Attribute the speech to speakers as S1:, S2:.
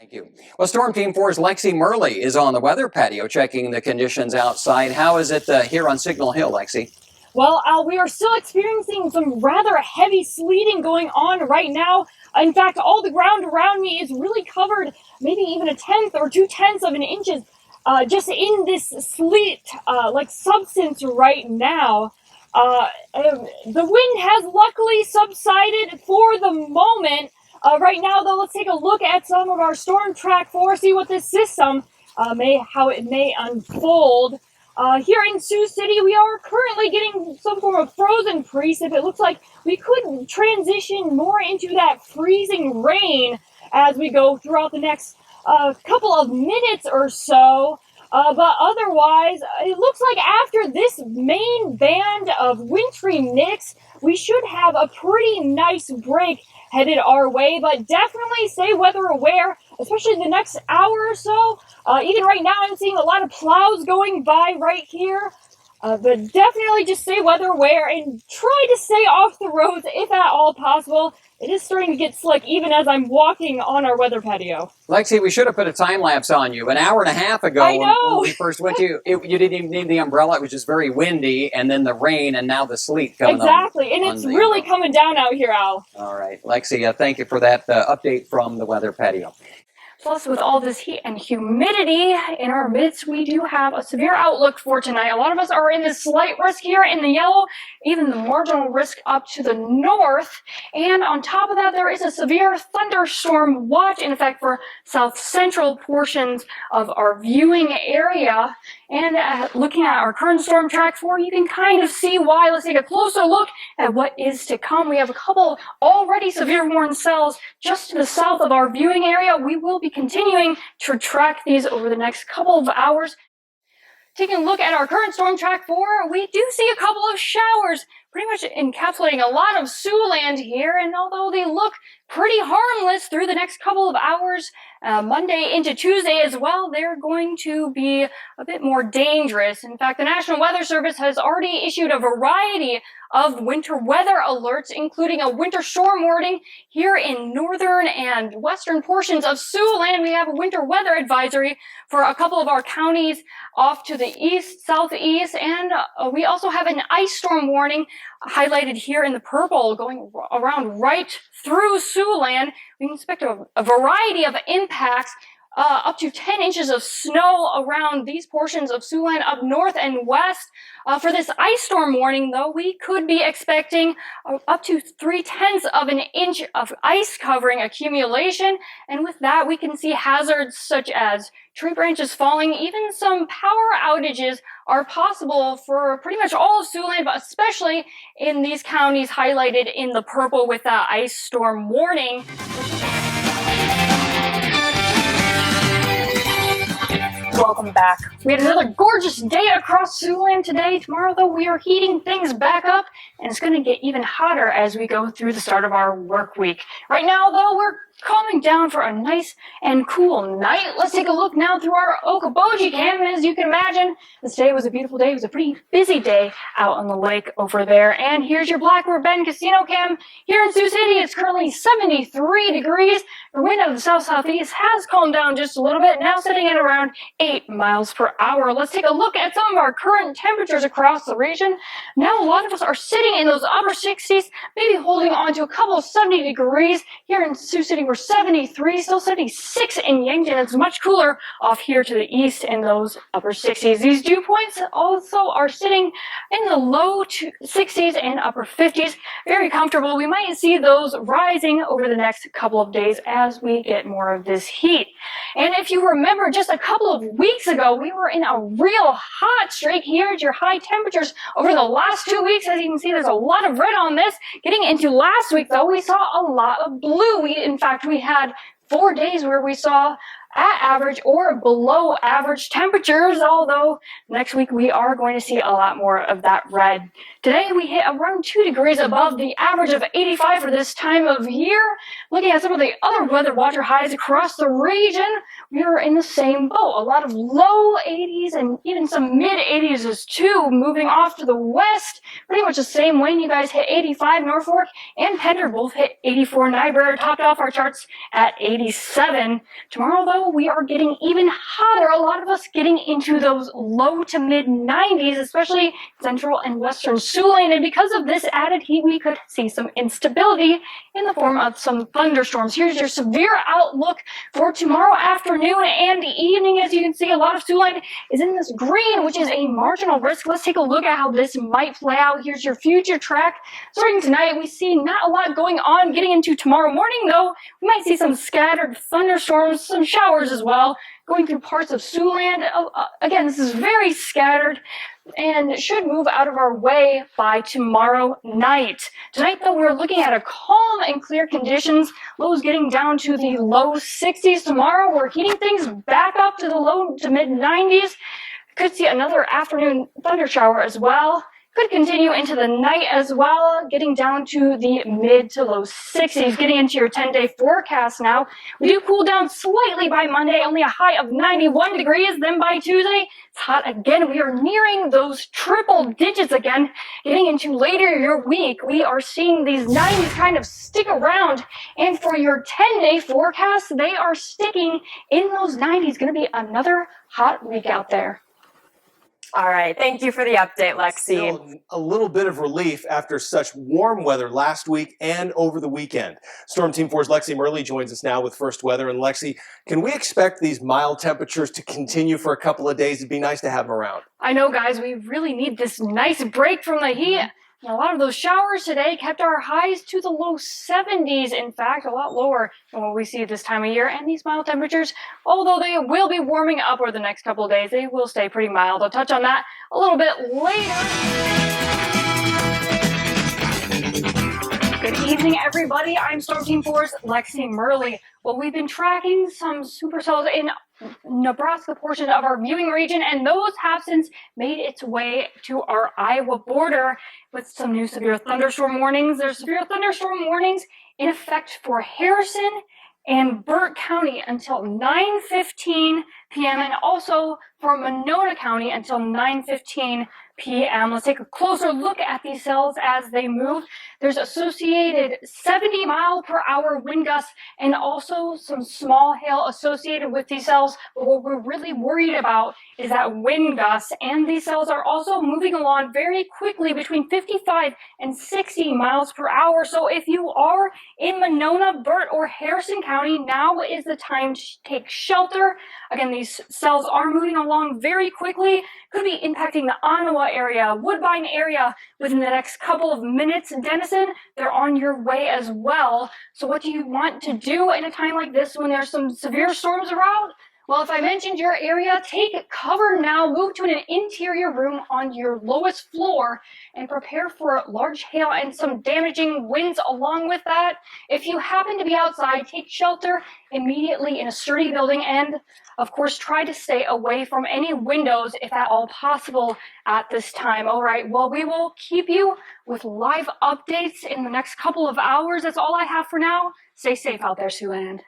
S1: Thank you. Well, Storm Team 4's Lexie Merley is on the weather patio checking the conditions outside. How is it here on Signal Hill, Lexie?
S2: Well, we are still experiencing some rather heavy sleeting going on right now. In fact, all the ground around me is really covered, maybe even a tenth or 2/10 of an inches, just in this sleet like substance right now. The wind has luckily subsided for the moment. Right now, though, let's take a look at some of our storm track 4, see what this system how it may unfold. Here in Sioux City, we are currently getting some form of frozen precip. It looks like we could transition more into that freezing rain as we go throughout the next couple of minutes or so. But otherwise, it looks like after this main band of wintry mix, we should have a pretty nice break headed our way, but definitely stay weather aware, especially the next hour or so. Even right now, I'm seeing a lot of plows going by right here. But definitely just stay weather aware and try to stay off the roads if at all possible. It is starting to get slick even as I'm walking on our weather patio.
S1: Lexie, we should have put a time lapse on you. An hour and a half ago,
S2: I know.
S1: when we first went to you didn't even need the umbrella. It was just very windy, and then the rain, and now the sleet coming
S2: Exactly, and it's really coming down out here, Al.
S1: All right, Lexie, thank you for that update from the weather patio.
S3: Plus, with all this heat and humidity in our midst, we do have a severe outlook for tonight. A lot of us are in this slight risk here in the yellow, even the marginal risk up to the north. And on top of that, there is a severe thunderstorm watch in effect for south central portions of our viewing area. And looking at our current storm track 4, you can kind of see why. Let's take a closer look at what is to come. We have a couple already severe warning cells just to the south of our viewing area. We will be continuing to track these over the next couple of hours. Taking a look at our current storm track 4, we do see a couple of showers pretty much encapsulating a lot of Siouxland here, and although they look pretty harmless through the next couple of hours, Monday into Tuesday as well, they're going to be a bit more dangerous. In fact, the National Weather Service has already issued a variety of winter weather alerts, including a winter storm warning here in northern and western portions of Siouxland. We have a winter weather advisory for a couple of our counties off to the east, southeast, and we also have an ice storm warning highlighted here in the purple going around right through Siouxland. We can expect a variety of impacts, up to 10 inches of snow around these portions of Siouxland up north and west. For this ice storm warning, though, we could be expecting up to 3/10 of an inch of ice covering accumulation. And with that, we can see hazards such as tree branches falling. Even some power outages are possible for pretty much all of Siouxland, but especially in these counties highlighted in the purple with that ice storm warning. Welcome back. We had another gorgeous day across Siouxland today. Tomorrow, though, we are heating things back up, and it's going to get even hotter as we go through the start of our work week. Right now, though, we're calming down for a nice and cool night. Let's take a look now through our Okoboji cam. And as you can imagine, this day was a beautiful day. It was a pretty busy day out on the lake over there. And here's your Blackbird Bend Casino cam. Here in Sioux City, it's currently 73 degrees. The wind out of the south-southeast has calmed down just a little bit, now sitting at around 8 miles per hour. Let's take a look at some of our current temperatures across the region. Now a lot of us are sitting in those upper 60s, maybe holding on to a couple of 70 degrees. Here in Sioux City, we're 73, still 76 in Yankton. It's much cooler off here to the east in those upper 60s. These dew points also are sitting in the low 60s and upper 50s. Very comfortable. We might see those rising over the next couple of days as we get more of this heat. And if you remember, just a couple of weeks ago, we were in a real hot streak. Here at your high temperatures over the last 2 weeks. As you can see, there's a lot of red on this. Getting into last week, though, we saw a lot of blue. In fact, we had 4 days where we saw at average or below average temperatures, although next week we are going to see a lot more of that red. Today we hit around 2 degrees above the average of 85 for this time of year. Looking at some of the other weather watcher highs across the region, we are in the same boat. A lot of low 80s and even some mid 80s as too, moving off to the west. Pretty much the same way. You guys hit 85, Norfolk and Pender both hit 84. Niobrara topped off our charts at 87. Tomorrow, though, we are getting even hotter. A lot of us getting into those low to mid 90s, especially central and western Siouxland. And because of this added heat, we could see some instability in the form of some thunderstorms. Here's your severe outlook for tomorrow afternoon and evening. As you can see, a lot of Siouxland is in this green, which is a marginal risk. Let's take a look at how this might play out. Here's your future track. Starting tonight, we see not a lot going on. Getting into tomorrow morning, though, we might see some scattered thunderstorms, some showers as well, going through parts of Siouxland. Again, this is very scattered and should move out of our way by tomorrow night. Tonight, though, we're looking at a calm and clear conditions. Lows getting down to the low 60s. Tomorrow, we're heating things back up to the low to mid 90s. Could see another afternoon thunder shower as well. Could continue into the night as well, getting down to the mid to low 60s. Getting into your 10-day forecast now. We do cool down slightly by Monday, only a high of 91 degrees. Then by Tuesday, it's hot again. We are nearing those triple digits again. Getting into later your week, we are seeing these 90s kind of stick around. And for your 10-day forecast, they are sticking in those 90s. Going to be another hot week out there.
S4: All right. Thank you for the update, Lexie.
S5: Still a little bit of relief after such warm weather last week and over the weekend. Storm Team 4's Lexie Merley joins us now with first weather. And Lexie, can we expect these mild temperatures to continue for a couple of days? It'd be nice to have them around.
S3: I know, guys, we really need this nice break from the heat. And a lot of those showers today kept our highs to the low 70s. In fact, a lot lower than what we see this time of year. And these mild temperatures, although they will be warming up over the next couple of days, they will stay pretty mild. I'll touch on that a little bit later. Good evening, everybody. I'm Storm Team 4's Lexie Merley. Well, we've been tracking some supercells in Nebraska portion of our viewing region, and those have since made its way to our Iowa border with some new severe thunderstorm warnings. There's severe thunderstorm warnings in effect for Harrison and Burt County until 9:15 p.m. and also for Monona County until 9:15 p.m. Let's take a closer look at these cells as they move. There's associated 70 mile per hour wind gusts and also some small hail associated with these cells. But what we're really worried about is that wind gusts, and these cells are also moving along very quickly between 55 and 60 miles per hour. So if you are in Monona, Burt, or Harrison County, now is the time to take shelter. Again, these cells are moving along very quickly. Could be impacting the Ottawa area, Woodbine area within the next couple of minutes. Denison, they're on your way as well. So what do you want to do in a time like this when there's some severe storms around? Well, if I mentioned your area, take cover now, move to an interior room on your lowest floor, and prepare for large hail and some damaging winds along with that. If you happen to be outside, take shelter immediately in a sturdy building, and of course, try to stay away from any windows if at all possible at this time. All right, well, we will keep you with live updates in the next couple of hours. That's all I have for now. Stay safe out there, Siouxland.